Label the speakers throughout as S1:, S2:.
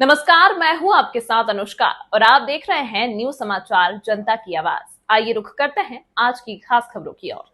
S1: नमस्कार, मैं हूं आपके साथ अनुष्का और आप देख रहे हैं न्यूज समाचार जनता की आवाज। आइए रुख करते हैं आज की खास खबरों की ओर।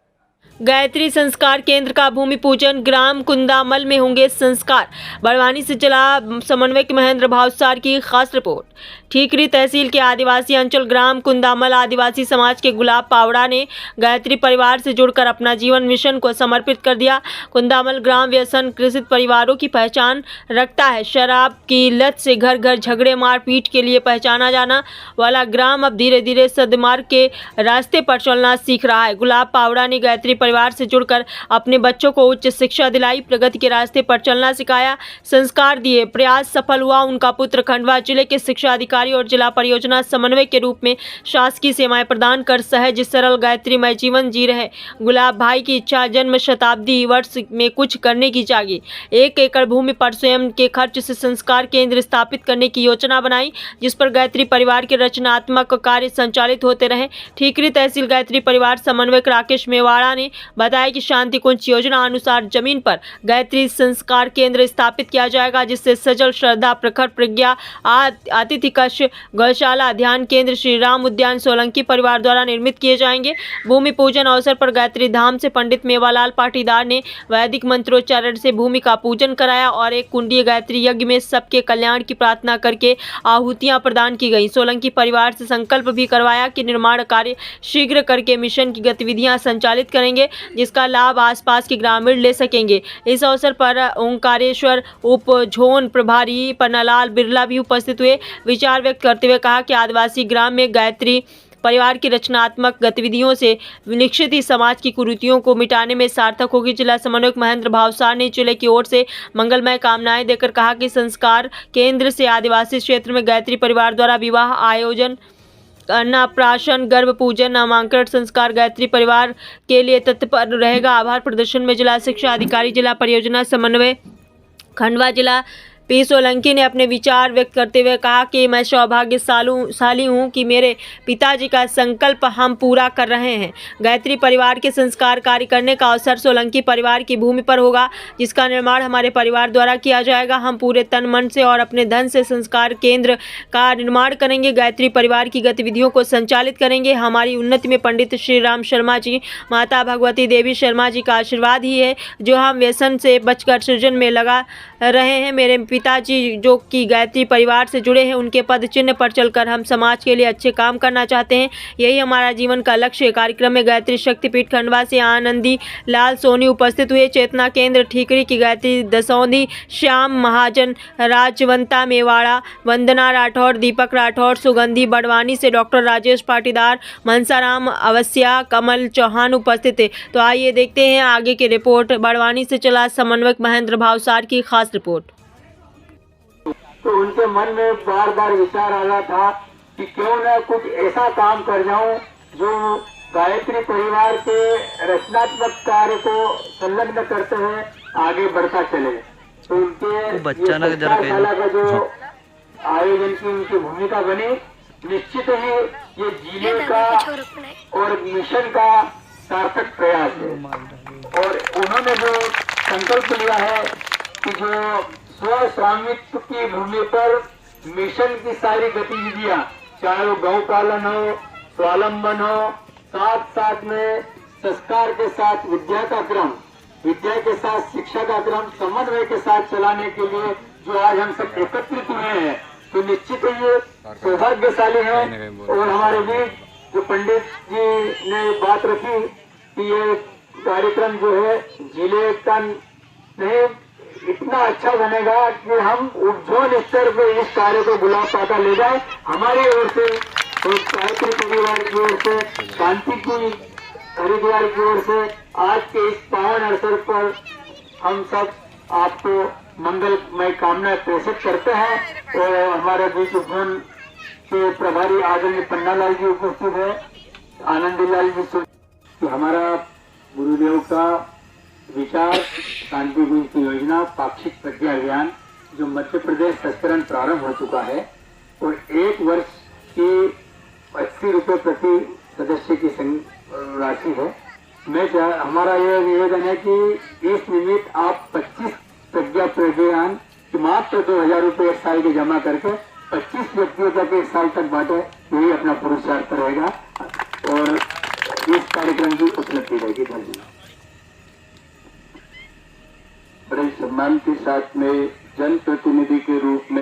S2: गायत्री संस्कार केंद्र का भूमि पूजन, ग्राम कुंदामल में होंगे संस्कार। बड़वानी से जिला समन्वयक महेंद्र भावसार की खास रिपोर्ट। ठीकरी तहसील के आदिवासी अंचल ग्राम कुंदामल आदिवासी समाज के गुलाब पावड़ा ने गायत्री परिवार से जुड़कर अपना जीवन मिशन को समर्पित कर दिया। कुंदामल ग्राम व्यसन ग्रसित परिवारों की पहचान रखता है। शराब की लत से घर घर झगड़े मारपीट के लिए पहचाना जाना वाला ग्राम अब धीरे धीरे सद्मार्ग के रास्ते पर चलना सीख रहा है। गुलाब पावड़ा ने गायत्री परिवार से जुड़कर अपने बच्चों को उच्च शिक्षा दिलाई, प्रगति के रास्ते पर चलना सिखाया, संस्कार दिए। प्रयास सफल हुआ। उनका पुत्र खंडवा जिले के शिक्षा अधिकारी और जिला परियोजना समन्वय के रूप में शासकीय सेवाएं प्रदान कर सहज सरल गायत्रीमय जीवन जी रहे। गुलाब भाई की इच्छा जन्म शताब्दी वर्ष में कुछ करने की जागी। 1 एकड़ भूमि पर स्वयं के खर्च से संस्कार केंद्र स्थापित करने की योजना बनाई, जिस पर गायत्री परिवार के रचनात्मक कार्य संचालित होते रहे। ठीकरी तहसील गायत्री परिवार समन्वयक राकेश मेवाड़ा ने बताया कि शांति कुंज योजना अनुसार जमीन पर गायत्री संस्कार केंद्र स्थापित किया जाएगा, जिससे सजल श्रद्धा प्रखर प्रज्ञा आतिथ्य कक्ष गौशाला ध्यान केंद्र श्री राम उद्यान सोलंकी परिवार द्वारा निर्मित किए जाएंगे। भूमि पूजन अवसर पर गायत्री धाम से पंडित मेवालाल पाटीदार ने वैदिक मंत्रोच्चारण से भूमि का पूजन कराया और एक कुंडीय गायत्री यज्ञ में सबके कल्याण की प्रार्थना करके आहुतियां प्रदान की गई। सोलंकी परिवार से संकल्प भी करवाया कि निर्माण कार्य शीघ्र करके मिशन की गतिविधियां संचालित करेंगे, जिसका लाभ आसपास के ग्रामीण ले सकेंगे। इस अवसर पर ओंकारेश्वर उप जोन प्रभारी पन्नालाल बिरला भी उपस्थित हुए। विचार व्यक्त करते हुए कहा कि आदिवासी ग्राम में गायत्री परिवार की रचनात्मक गतिविधियों से विनिक्षित ही समाज की कुरीतियों को मिटाने में सार्थक होगी। जिला समन्वयक महेंद्र भावसार ने जिले की ओर से मंगलमय कामनाएं देकर कहा कि संस्कार केंद्र से आदिवासी क्षेत्र में गायत्री परिवार द्वारा विवाह आयोजन, अन्नप्राशन, गर्भ पूजन, नामांकन संस्कार गायत्री परिवार के लिए तत्पर रहेगा। आभार प्रदर्शन में जिला शिक्षा अधिकारी, जिला परियोजना समन्वय खंडवा जिला पी सोलंकी ने अपने विचार व्यक्त करते हुए कहा कि मैं सौभाग्यशाली हूं कि मेरे पिताजी का संकल्प हम पूरा कर रहे हैं। गायत्री परिवार के संस्कार कार्य करने का अवसर सोलंकी परिवार की भूमि पर होगा, जिसका निर्माण हमारे परिवार द्वारा किया जाएगा। हम पूरे तन मन से और अपने धन से संस्कार केंद्र का निर्माण करेंगे, गायत्री परिवार की गतिविधियों को संचालित करेंगे। हमारी उन्नति में पंडित श्री राम शर्मा जी, माता भगवती देवी शर्मा जी का आशीर्वाद ही है, जो हम व्यसन से बचकर सृजन में लगा रहे हैं। मेरे पिताजी जो कि गायत्री परिवार से जुड़े हैं, उनके पद चिन्ह पर चलकर हम समाज के लिए अच्छे काम करना चाहते हैं। यही हमारा जीवन का लक्ष्य है। कार्यक्रम में गायत्री शक्तिपीठ खंडवा से आनंदी लाल सोनी उपस्थित हुए। चेतना केंद्र ठीकरी की गायत्री दसौंधी श्याम महाजन, राजवंता मेवाड़ा, वंदना राठौर, दीपक राठौर, सुगंधी बड़वानी से डॉक्टर राजेश पाटीदार, मनसाराम अवस्या, कमल चौहान उपस्थित थे। तो आइए देखते हैं आगे की रिपोर्ट। बड़वानी से चला समन्वयक महेंद्र भावसार की खास रिपोर्ट।
S3: तो उनके मन में बार बार विचार आ रहा था कि क्यों न कुछ ऐसा काम कर जाऊं जो गायत्री परिवार के रचनात्मक कार्य को संलग्न करते हुए आगे बढ़ता चले। तो उनके शाला का जो आयोजन की उनकी भूमिका बनी, निश्चित ही ये जिले का और मिशन का सार्थक प्रयास है। और उन्होंने जो संकल्प लिया है कि जो स्व स्वामित्व की भूमि पर मिशन की सारी गतिविधियां, चाहे वो गौ पालन हो, स्वावलंबन हो, साथ साथ में संस्कार के साथ विद्या का क्रम, विद्या के साथ शिक्षा का क्रम समन्वय के साथ चलाने के लिए जो आज हम सब एकत्रित हुए हैं, तो निश्चित ही ये सौभाग्यशाली है। और हमारे भी जो पंडित जी ने बात रखी कि ये कार्यक्रम जो है जिले का नहीं इतना अच्छा बनेगा कि हम उज्जवल स्तर पे इस कार्य को गुलाब पाता ले जाए। हमारी ओर से और गायत्री परिवार की ओर से, शांति की हरिद्वार की ओर से आज के इस पावन अवसर पर हम सब आपको मंगलमय कामना प्रेषित करते हैं। और हमारे बीच उज्जवल के प्रभारी आदरणीय पन्नालाल जी उपस्थित है, आनंदीलाल जी। हमारा गुरुदेव का विचार शांति कुंज की योजना पाक्षिक प्रज्ञा अभियान जो मध्य प्रदेश संस्करण प्रारंभ हो चुका है और 1 वर्ष की 80 रुपये प्रति सदस्य की राशि है। हमारा यह निवेदन है कि इस निमित्त आप 25 प्रज्ञा अभियान कि मात्र 2,000 रुपये एक साल के जमा करके 25 व्यक्तियों तक एक साल तक बांटे, यही अपना पुरस्कार रहेगा और इस कार्यक्रम की उपलब्धि रहेगी। धन्यवाद।
S4: बड़े सम्मान के साथ में जनप्रतिनिधि के रूप में